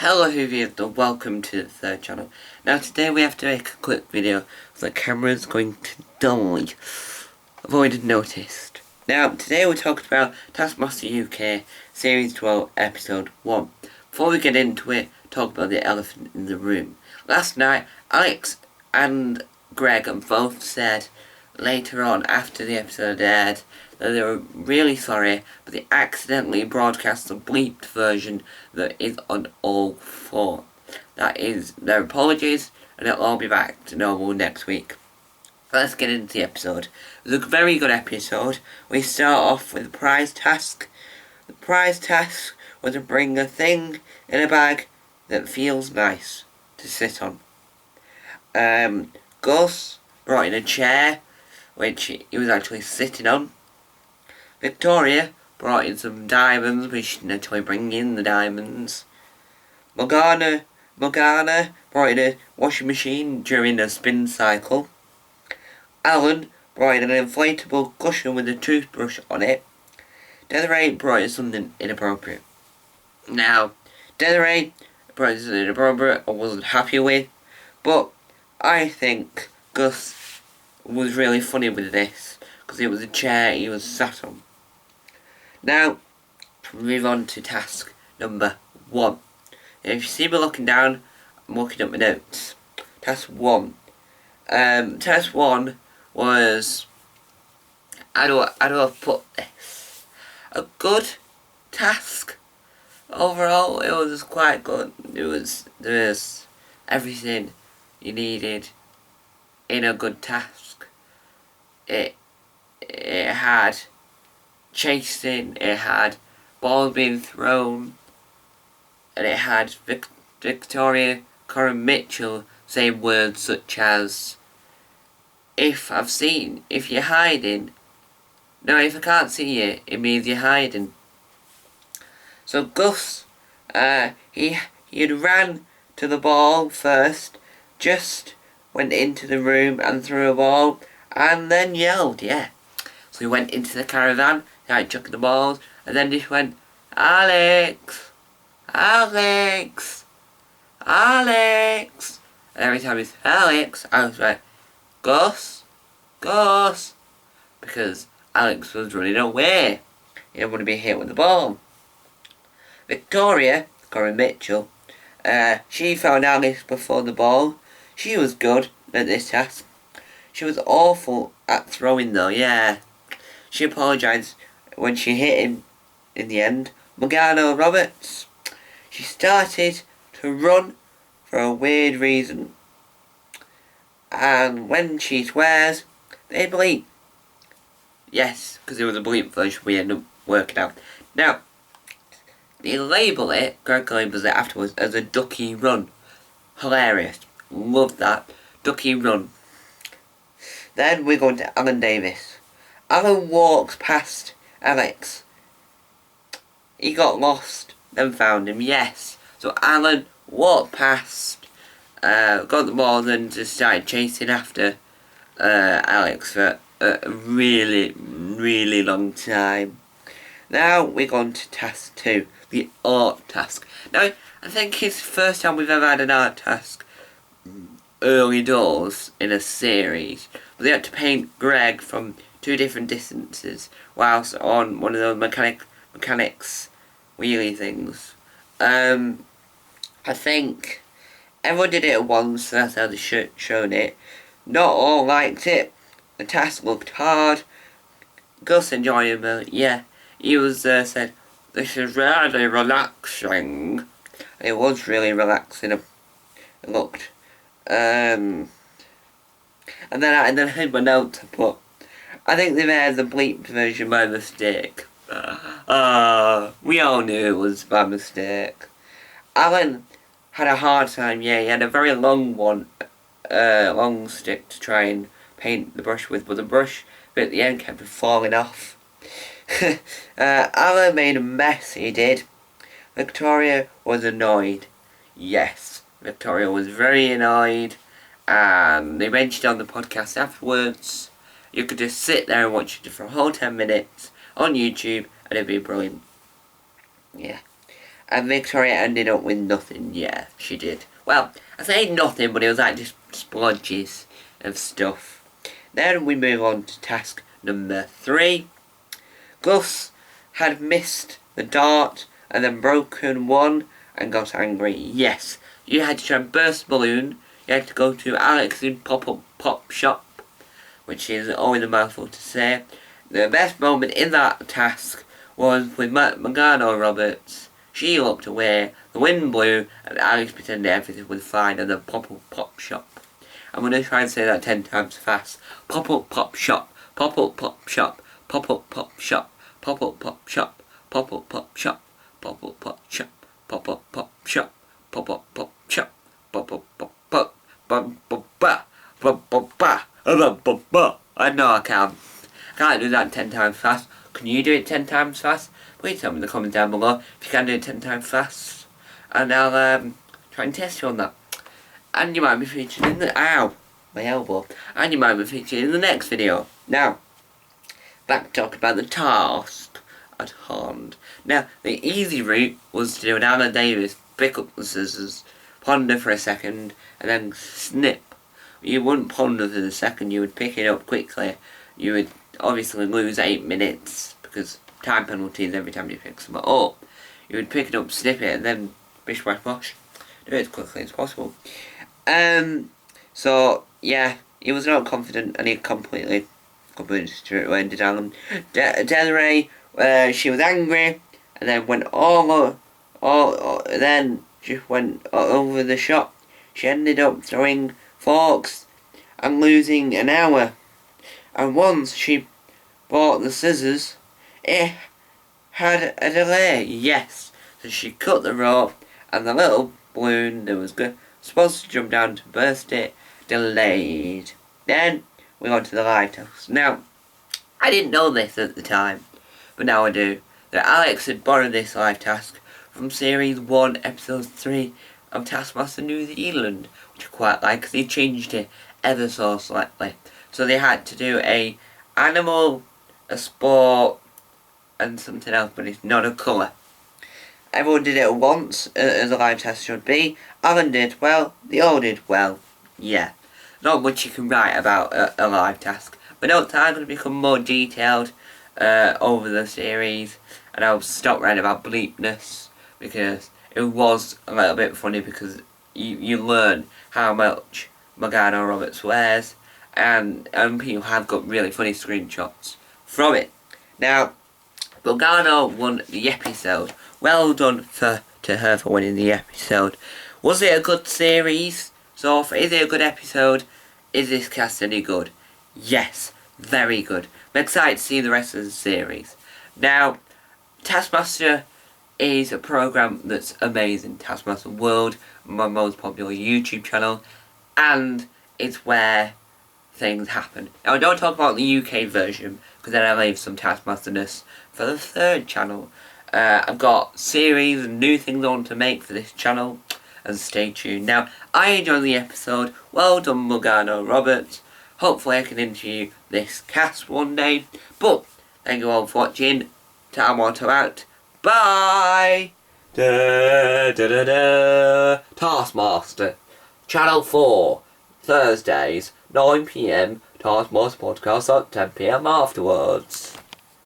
Hello viewers and welcome to the third channel. Now today we have to make a quick video so the camera's going to die. I've already noticed. Now today we're talking about Taskmaster UK Series 12 Episode 1. Before we get into it, talk about the elephant in the room. Last night Alex and Greg both said later on after the episode aired that they were really sorry, but they accidentally broadcast the bleeped version that is on all four. That is their apologies, and it'll all be back to normal next week. Let's get into the episode. It was a very good episode. We start off with the prize task. The prize task was to bring a thing in a bag that feels nice to sit on. Gus brought in a chair, which he was actually sitting on. Victoria brought in some diamonds, which she didn't actually bring in the diamonds. Morgana brought in a washing machine during a spin cycle. Alan brought in an inflatable cushion with a toothbrush on it. Desiree brought in something inappropriate. Now, Desiree brought in something inappropriate I wasn't happy with, but I think Gus was really funny with this, because it was a chair he was sat on. Now, move on to task number 1. And if you see me looking down, I'm looking at my notes. Task 1. Task 1 was, how do I put this? A good task. Overall, it was quite good. There was everything you needed in a good task. It had chasing, it had balls being thrown, and it had Victoria Corin Mitchell saying words such as, if you're hiding, no, if I can't see you, it means you're hiding. So Gus, he had ran to the ball first, just went into the room and threw a ball, and then yelled, yeah. So he went into the caravan, started chucking the balls, and then just went, Alex! Alex! Alex! And every time he said Alex, I was like, Gus! Gus! Because Alex was running away. He didn't want to be hit with the ball. Victoria, Corin Mitchell, she found Alice before the ball. She was good at this task. She was awful at throwing though, yeah. She apologised when she hit him in the end. Morgana Roberts, she started to run for a weird reason. And when she swears, they bleep. Yes, because it was a bleep version we ended up working out. Now, they label it, Greg labels it afterwards as a ducky run. Hilarious. Love that. Ducky run. Then we're going to Alan Davis. Alan walks past Alex. He got lost, then found him, yes. So Alan walked past, got the ball, then just started chasing after Alex for a really, really long time. Now we're going to task 2, the art task. Now, I think it's the first time we've ever had an art task early doors in a series. But they had to paint Greg from 2 different distances whilst on one of those mechanics wheelie things. I think everyone did it at once, so that's how they shown it. Not all liked it. The task looked hard. Gus enjoyed it, yeah. He was said, this is really relaxing. It was really relaxing. It looked. And then I had my notes put, I think they made the bleeped version by mistake. We all knew it was by mistake. Alan had a hard time, yeah, he had a very long one, long stick to try and paint the brush with, but the brush bit at the end kept falling off. Alan made a mess, he did. Victoria was annoyed. Yes, Victoria was very annoyed, and they mentioned on the podcast afterwards. You could just sit there and watch it for a whole 10 minutes on YouTube, and it'd be brilliant. Yeah. And Victoria ended up with nothing. Yeah, she did. Well, I say nothing, but it was like just splodges of stuff. Then we move on to task number 3. Gus had missed the dart and then broken one and got angry. Yes, you had to try and burst the balloon. You had to go to Alex's pop-up pop shop, which is always a mouthful to say. The best moment in that task was with Morgana Roberts. She looked away, the wind blew, and Alex pretended everything was fine at the pop-up pop shop. I'm going to try and say that 10 times fast. Pop-up pop shop, pop-up pop shop, pop-up pop shop, pop-up pop shop, pop-up pop shop, pop-up pop shop, pop-up pop shop, pop-up pop shop, pop-up pop pop, I know I can. I can't do that 10 times fast. Can you do it 10 times fast? Please tell me in the comments down below if you can do it 10 times fast. And I'll try and test you on that. And you might be featured in the... Ow! My elbow. And you might be featured in the next video. Now, back to talk about the task at hand. Now, the easy route was to do an Alan Davis, pick up the scissors, ponder for a second, and then snip. You wouldn't ponder for a second, you would pick it up quickly. You would obviously lose 8 minutes, because time penalties every time you pick something up. You would pick it up, snip it, and then bish bash bosh. Do it as quickly as possible. So, yeah, he was not confident, and he completely ended Alan. Desiree, she was angry, and then went then she went over the shop. She ended up throwing forks and losing an hour. And once she bought the scissors, it had a delay. Yes, so she cut the rope, and the little balloon that was supposed to jump down to burst it delayed. Then we got to the lighthouse. Now, I didn't know this at the time, but now I do. That Alex had borrowed this live task from Series 1, Episode 3 of Taskmaster New Zealand, which I quite like because they changed it ever so slightly. So they had to do a animal, a sport, and something else, but it's not a colour. Everyone did it at once, as a live test should be. Alan did well, they all did well. Yeah, not much you can write about a live task. But note that I'm going to become more detailed over the series, and I'll stop writing about bleepness, because it was a little bit funny, because you learn how much Morgana Roberts wears, and people have got really funny screenshots from it. Now, Morgana won the episode. Well done to her for winning the episode. Was it a good series? So, is it a good episode? Is this cast any good? Yes, very good. I'm excited to see the rest of the series. Now, Taskmaster is a program that's amazing. Taskmaster World, my most popular YouTube channel, and it's where things happen. Now, I don't talk about the UK version, because then I leave some Taskmasterness for the 3rd channel. I've got series and new things I want to make for this channel, and stay tuned. Now, I enjoyed the episode. Well done, Morgana Roberts. Hopefully I can interview this cast one day. But, thank you all for watching. Taskmaster out. Bye! Da, da, da, da. Taskmaster. Channel 4. Thursdays, 9 PM. Taskmaster podcast at 10 PM afterwards.